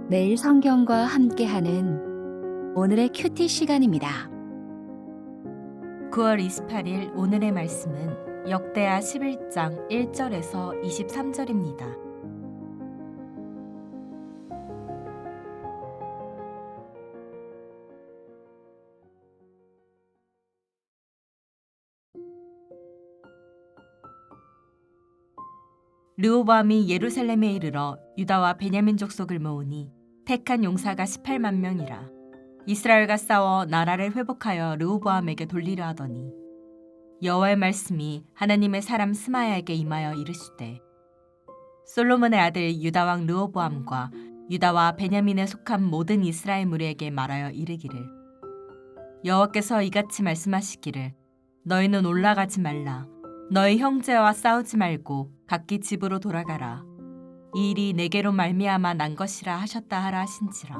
매일 성경과 함께하는 오늘의 큐티 시간입니다. 9월 28일 오늘의 말씀은 역대하 11장 1절에서 23절입니다. 르호보암이 예루살렘에 이르러 유다와 베냐민 족속을 모으니 택한 용사가 18만 명이라. 이스라엘과 싸워 나라를 회복하여 르호보암에게 돌리려 하더니 여호와의 말씀이 하나님의 사람 스마야에게 임하여 이르시되 솔로몬의 아들 유다 왕 르호보암과 유다와 베냐민에 속한 모든 이스라엘 무리에게 말하여 이르기를 여호와께서 이같이 말씀하시기를 너희는 올라가지 말라. 너희 형제와 싸우지 말고 각기 집으로 돌아가라. 이 일이 내게로 말미암아 난 것이라 하셨다 하라 하신지라.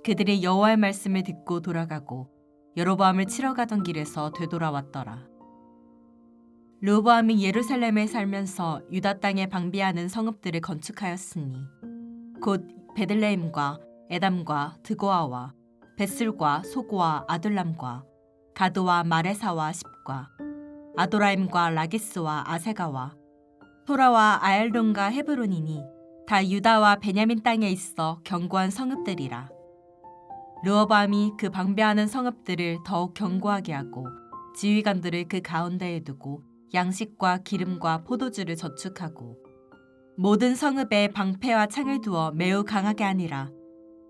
그들이 여호와의 말씀을 듣고 돌아가고 여로보암을 치러 가던 길에서 되돌아왔더라. 르호보암이 예루살렘에 살면서 유다 땅에 방비하는 성읍들을 건축하였으니 곧 베들레헴과 에담과 드고아와 벳술과 소고와 아둘람과 가드와 마레사와 십과 아도라임과 라기스와 아세가와 토라와 아얄론과 헤브론이니 다 유다와 베냐민 땅에 있어 견고한 성읍들이라. 르호보암이 그 방배하는 성읍들을 더욱 견고하게 하고 지휘관들을 그 가운데에 두고 양식과 기름과 포도주를 저축하고 모든 성읍에 방패와 창을 두어 매우 강하게 하니라.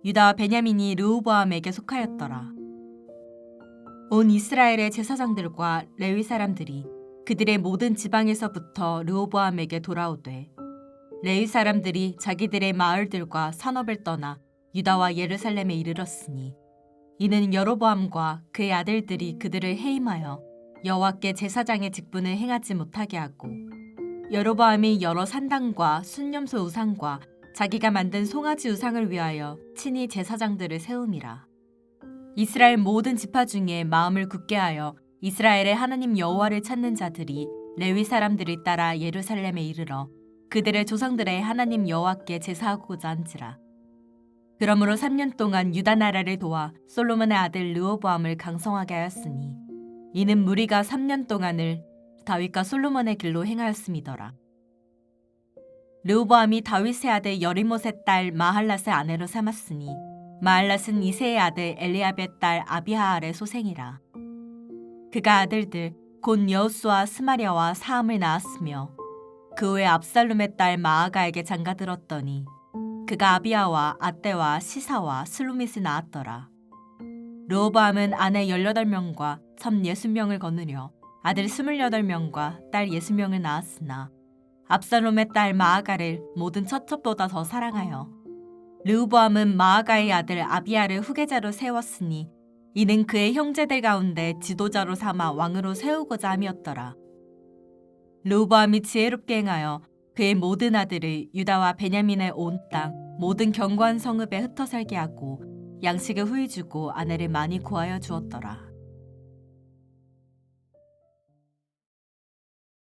유다와 베냐민이 르호보암에게 속하였더라. 온 이스라엘의 제사장들과 레위 사람들이 그들의 모든 지방에서부터 르호보암에게 돌아오되 레위 사람들이 자기들의 마을들과 산업을 떠나 유다와 예루살렘에 이르렀으니 이는 여로보암과 그의 아들들이 그들을 해임하여 여호와께 제사장의 직분을 행하지 못하게 하고 여로보암이 여러 산당과 순념소 우상과 자기가 만든 송아지 우상을 위하여 친히 제사장들을 세움이라. 이스라엘 모든 지파 중에 마음을 굳게 하여 이스라엘의 하나님 여호와를 찾는 자들이 레위 사람들을 따라 예루살렘에 이르러 그들의 조상들의 하나님 여호와께 제사하고자 한지라. 그러므로 3년 동안 유다 나라를 도와 솔로몬의 아들 르호보암을 강성하게 하였으니 이는 무리가 3년 동안을 다윗과 솔로몬의 길로 행하였음이더라. 르호보암이 다윗의 아들 여리못의 딸 마할랏의 아내로 삼았으니 마할랏은 이새의 아들 엘리압의 딸 아비하알의 소생이라. 그가 아들들 곧 여호수아 스마랴와 사함을 낳았으며 그 후에 압살롬의 딸 마아가에게 장가들었더니 그가 아비야와 아떼와 시사와 슬로밋을 낳았더라. 르호보암은 아내 18명과 섬 60명을 거느려 아들 28명과 딸 60명을 낳았으나 압살롬의 딸 마아가를 모든 처첩보다 더 사랑하여 르호보암은 마아가의 아들 아비야를 후계자로 세웠으니 이는 그의 형제들 가운데 지도자로 삼아 왕으로 세우고자 함이었더라. 르호보암이 지혜롭게 행하여 그의 모든 아들을 유다와 베냐민의 온 땅 모든 견고한 성읍에 흩어 살게 하고 양식을 후히 주고 아내를 많이 구하여 주었더라.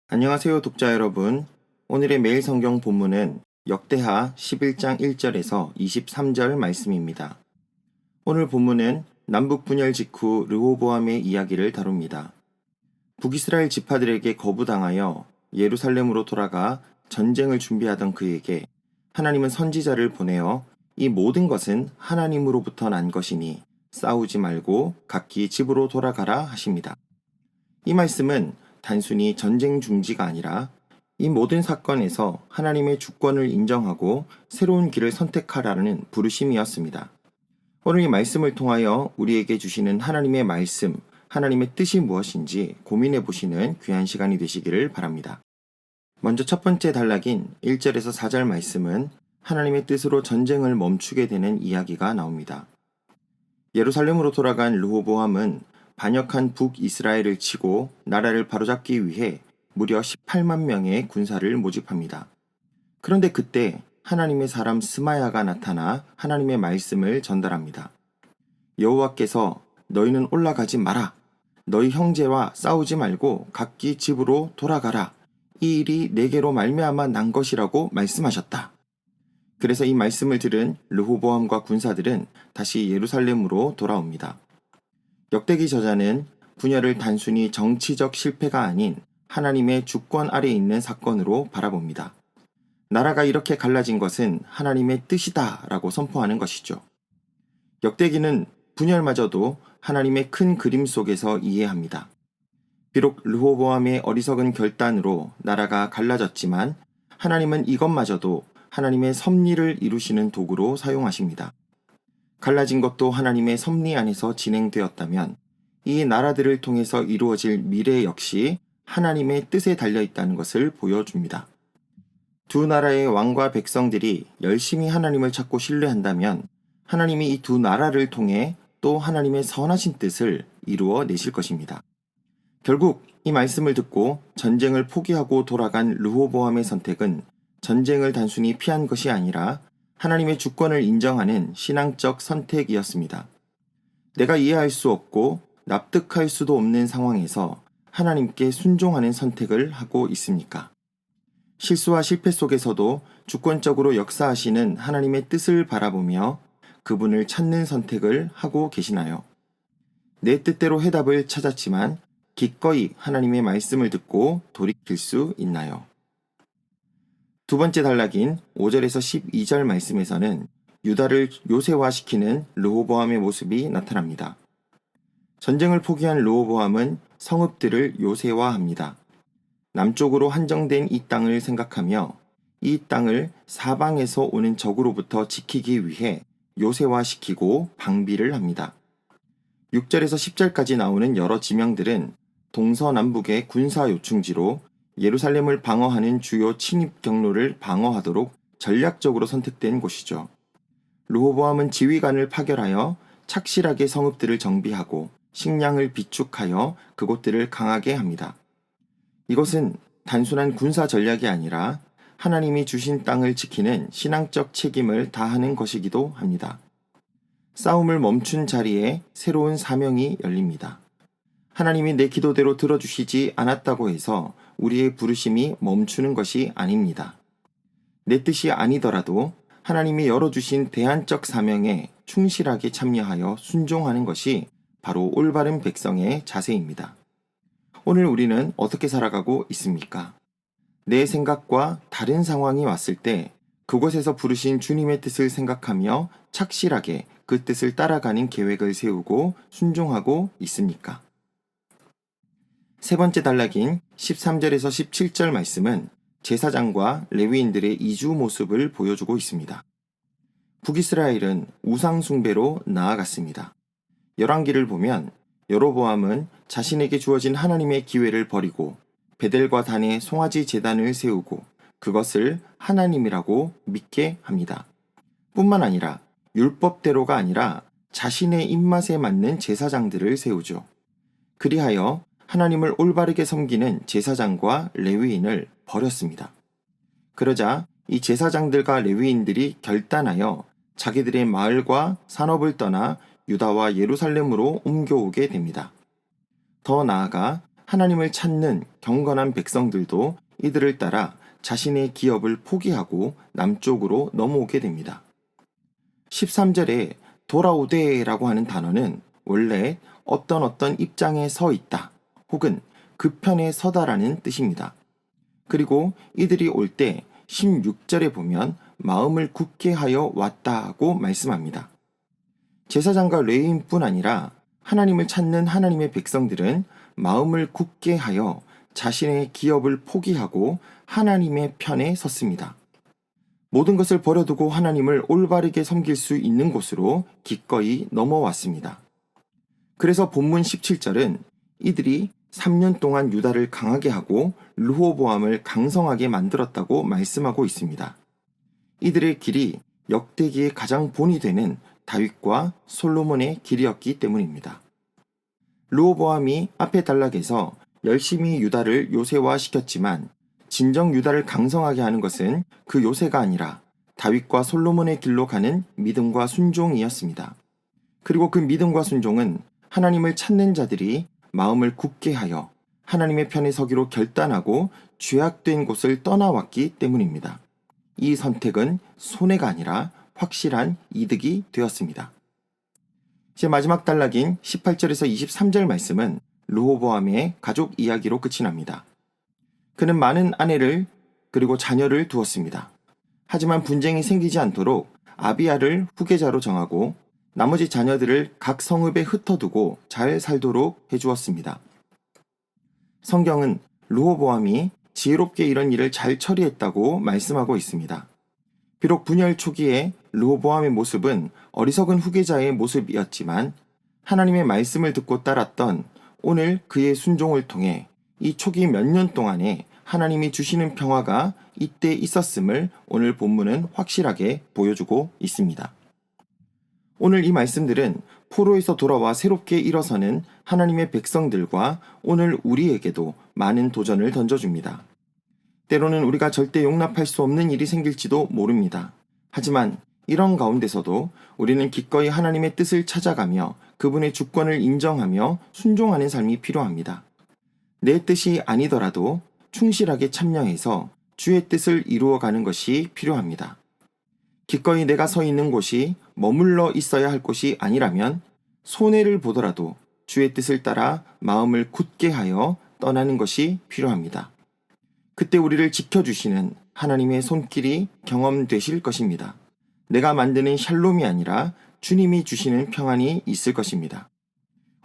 안녕하세요, 독자 여러분. 오늘의 매일 성경 본문은 역대하 11장 1절에서 23절 말씀입니다. 오늘 본문은 남북 분열 직후 르호보암의 이야기를 다룹니다. 북이스라엘 지파들에게 거부당하여 예루살렘으로 돌아가 전쟁을 준비하던 그에게 하나님은 선지자를 보내어 이 모든 것은 하나님으로부터 난 것이니 싸우지 말고 각기 집으로 돌아가라 하십니다. 이 말씀은 단순히 전쟁 중지가 아니라 이 모든 사건에서 하나님의 주권을 인정하고 새로운 길을 선택하라는 부르심이었습니다. 오늘 이 말씀을 통하여 우리에게 주시는 하나님의 말씀, 하나님의 뜻이 무엇인지 고민해 보시는 귀한 시간이 되시기를 바랍니다. 먼저 첫 번째 단락인 1절에서 4절 말씀은 하나님의 뜻으로 전쟁을 멈추게 되는 이야기가 나옵니다. 예루살렘으로 돌아간 르호보암은 반역한 북이스라엘을 치고 나라를 바로잡기 위해 무려 18만 명의 군사를 모집합니다. 그런데 그때 하나님의 사람 스마야가 나타나 하나님의 말씀을 전달합니다. 여호와께서 너희는 올라가지 마라. 너희 형제와 싸우지 말고 각기 집으로 돌아가라. 이 일이 내게로 말미암아 난 것이라고 말씀하셨다. 그래서 이 말씀을 들은 르호보암과 군사들은 다시 예루살렘으로 돌아옵니다. 역대기 저자는 분열을 단순히 정치적 실패가 아닌 하나님의 주권 아래 있는 사건으로 바라봅니다. 나라가 이렇게 갈라진 것은 하나님의 뜻이다 라고 선포하는 것이죠. 역대기는 분열마저도 하나님의 큰 그림 속에서 이해합니다. 비록 르호보암의 어리석은 결단으로 나라가 갈라졌지만 하나님은 이것마저도 하나님의 섭리를 이루시는 도구로 사용하십니다. 갈라진 것도 하나님의 섭리 안에서 진행되었다면 이 나라들을 통해서 이루어질 미래 역시 하나님의 뜻에 달려 있다는 것을 보여줍니다. 두 나라의 왕과 백성들이 열심히 하나님을 찾고 신뢰한다면 하나님이 이 두 나라를 통해 또 하나님의 선하신 뜻을 이루어 내실 것입니다. 결국 이 말씀을 듣고 전쟁을 포기하고 돌아간 르호보암의 선택은 전쟁을 단순히 피한 것이 아니라 하나님의 주권을 인정하는 신앙적 선택이었습니다. 내가 이해할 수 없고 납득할 수도 없는 상황에서 하나님께 순종하는 선택을 하고 있습니까? 실수와 실패 속에서도 주권적으로 역사하시는 하나님의 뜻을 바라보며 그분을 찾는 선택을 하고 계시나요? 내 뜻대로 해답을 찾았지만 기꺼이 하나님의 말씀을 듣고 돌이킬 수 있나요? 두 번째 단락인 5절에서 12절 말씀에서는 유다를 요새화시키는 르호보암의 모습이 나타납니다. 전쟁을 포기한 르호보암은 성읍들을 요새화합니다. 남쪽으로 한정된 이 땅을 생각하며 이 땅을 사방에서 오는 적으로부터 지키기 위해 요새화시키고 방비를 합니다. 6절에서 10절까지 나오는 여러 지명들은 동서남북의 군사 요충지로 예루살렘을 방어하는 주요 침입 경로를 방어하도록 전략적으로 선택된 곳이죠. 르호보암은 지휘관을 파견하여 착실하게 성읍들을 정비하고 식량을 비축하여 그곳들을 강하게 합니다. 이것은 단순한 군사 전략이 아니라 하나님이 주신 땅을 지키는 신앙적 책임을 다하는 것이기도 합니다. 싸움을 멈춘 자리에 새로운 사명이 열립니다. 하나님이 내 기도대로 들어주시지 않았다고 해서 우리의 부르심이 멈추는 것이 아닙니다. 내 뜻이 아니더라도 하나님이 열어주신 대안적 사명에 충실하게 참여하여 순종하는 것이 바로 올바른 백성의 자세입니다. 오늘 우리는 어떻게 살아가고 있습니까? 내 생각과 다른 상황이 왔을 때 그곳에서 부르신 주님의 뜻을 생각하며 착실하게 그 뜻을 따라가는 계획을 세우고 순종하고 있습니까? 세 번째 단락인 13절에서 17절 말씀은 제사장과 레위인들의 이주 모습을 보여주고 있습니다. 북이스라엘은 우상 숭배로 나아갔습니다. 열왕기를 보면 여로보암은 자신에게 주어진 하나님의 기회를 버리고 베델과 단에 송아지 제단을 세우고 그것을 하나님이라고 믿게 합니다. 뿐만 아니라 율법대로가 아니라 자신의 입맛에 맞는 제사장들을 세우죠. 그리하여 하나님을 올바르게 섬기는 제사장과 레위인을 버렸습니다. 그러자 이 제사장들과 레위인들이 결단하여 자기들의 마을과 산업을 떠나 유다와 예루살렘으로 옮겨오게 됩니다. 더 나아가 하나님을 찾는 경건한 백성들도 이들을 따라 자신의 기업을 포기하고 남쪽으로 넘어오게 됩니다. 13절에 돌아오되라고 하는 단어는 원래 어떤 입장에 서 있다 혹은 그 편에 서다라는 뜻입니다. 그리고 이들이 올 때 16절에 보면 마음을 굳게 하여 왔다고 말씀합니다. 제사장과 레위인뿐 아니라 하나님을 찾는 하나님의 백성들은 마음을 굳게 하여 자신의 기업을 포기하고 하나님의 편에 섰습니다. 모든 것을 버려두고 하나님을 올바르게 섬길 수 있는 곳으로 기꺼이 넘어왔습니다. 그래서 본문 17절은 이들이 3년 동안 유다를 강하게 하고 르호보암을 강성하게 만들었다고 말씀하고 있습니다. 이들의 길이 역대기의 가장 본이 되는 다윗과 솔로몬의 길이었기 때문입니다. 르호보암이 앞의 단락에서 열심히 유다를 요새화시켰지만 진정 유다를 강성하게 하는 것은 그 요새가 아니라 다윗과 솔로몬의 길로 가는 믿음과 순종이었습니다. 그리고 그 믿음과 순종은 하나님을 찾는 자들이 마음을 굳게 하여 하나님의 편에 서기로 결단하고 죄악된 곳을 떠나왔기 때문입니다. 이 선택은 손해가 아니라 확실한 이득이 되었습니다. 제 마지막 단락인 18절에서 23절 말씀은 르호보암의 가족 이야기로 끝이 납니다. 그는 많은 아내를 그리고 자녀를 두었습니다. 하지만 분쟁이 생기지 않도록 아비야를 후계자로 정하고 나머지 자녀들을 각 성읍에 흩어두고 잘 살도록 해주었습니다. 성경은 르호보암이 지혜롭게 이런 일을 잘 처리했다고 말씀하고 있습니다. 비록 분열 초기에 르호보암의 모습은 어리석은 후계자의 모습이었지만 하나님의 말씀을 듣고 따랐던 오늘 그의 순종을 통해 이 초기 몇 년 동안에 하나님이 주시는 평화가 이때 있었음을 오늘 본문은 확실하게 보여주고 있습니다. 오늘 이 말씀들은 포로에서 돌아와 새롭게 일어서는 하나님의 백성들과 오늘 우리에게도 많은 도전을 던져줍니다. 때로는 우리가 절대 용납할 수 없는 일이 생길지도 모릅니다. 하지만 이런 가운데서도 우리는 기꺼이 하나님의 뜻을 찾아가며 그분의 주권을 인정하며 순종하는 삶이 필요합니다. 내 뜻이 아니더라도 충실하게 참여해서 주의 뜻을 이루어가는 것이 필요합니다. 기꺼이 내가 서 있는 곳이 머물러 있어야 할 곳이 아니라면 손해를 보더라도 주의 뜻을 따라 마음을 굳게 하여 떠나는 것이 필요합니다. 그때 우리를 지켜주시는 하나님의 손길이 경험되실 것입니다. 내가 만드는 샬롬이 아니라 주님이 주시는 평안이 있을 것입니다.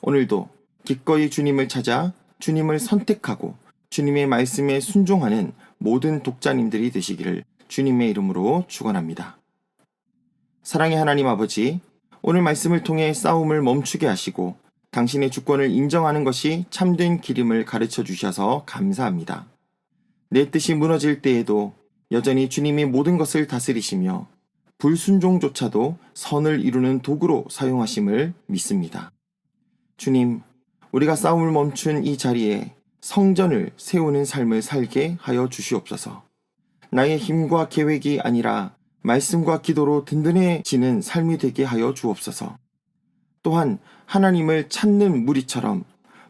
오늘도 기꺼이 주님을 찾아 주님을 선택하고 주님의 말씀에 순종하는 모든 독자님들이 되시기를 주님의 이름으로 축원합니다. 사랑의 하나님 아버지, 오늘 말씀을 통해 싸움을 멈추게 하시고 당신의 주권을 인정하는 것이 참된 길임을 가르쳐 주셔서 감사합니다. 내 뜻이 무너질 때에도 여전히 주님이 모든 것을 다스리시며 불순종조차도 선을 이루는 도구로 사용하심을 믿습니다. 주님, 우리가 싸움을 멈춘 이 자리에 성전을 세우는 삶을 살게 하여 주시옵소서. 나의 힘과 계획이 아니라 말씀과 기도로 든든해지는 삶이 되게 하여 주옵소서. 또한 하나님을 찾는 무리처럼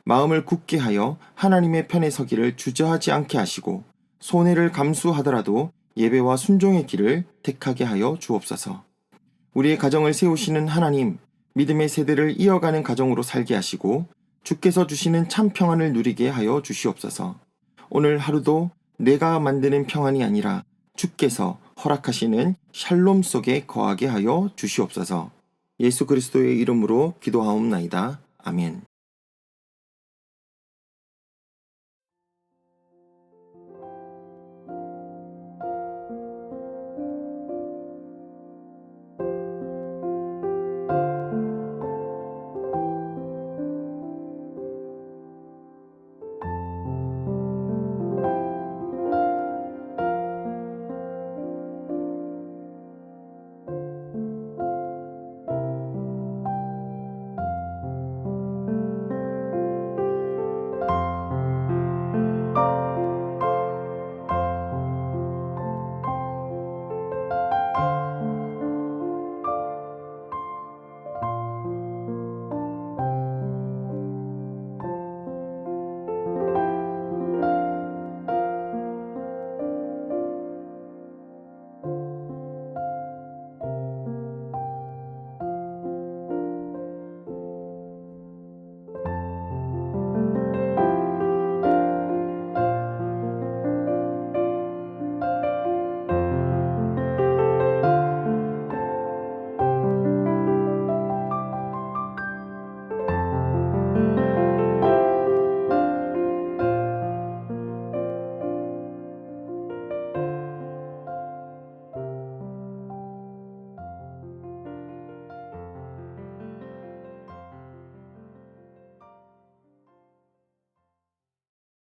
마음을 굳게 하여 하나님의 편에 서기를 주저하지 않게 하시고 손해를 감수하더라도 예배와 순종의 길을 택하게 하여 주옵소서. 우리의 가정을 세우시는 하나님, 믿음의 세대를 이어가는 가정으로 살게 하시고 주께서 주시는 참 평안을 누리게 하여 주시옵소서. 오늘 하루도 내가 만드는 평안이 아니라 주께서 허락하시는 샬롬 속에 거하게 하여 주시옵소서. 예수 그리스도의 이름으로 기도하옵나이다. 아멘.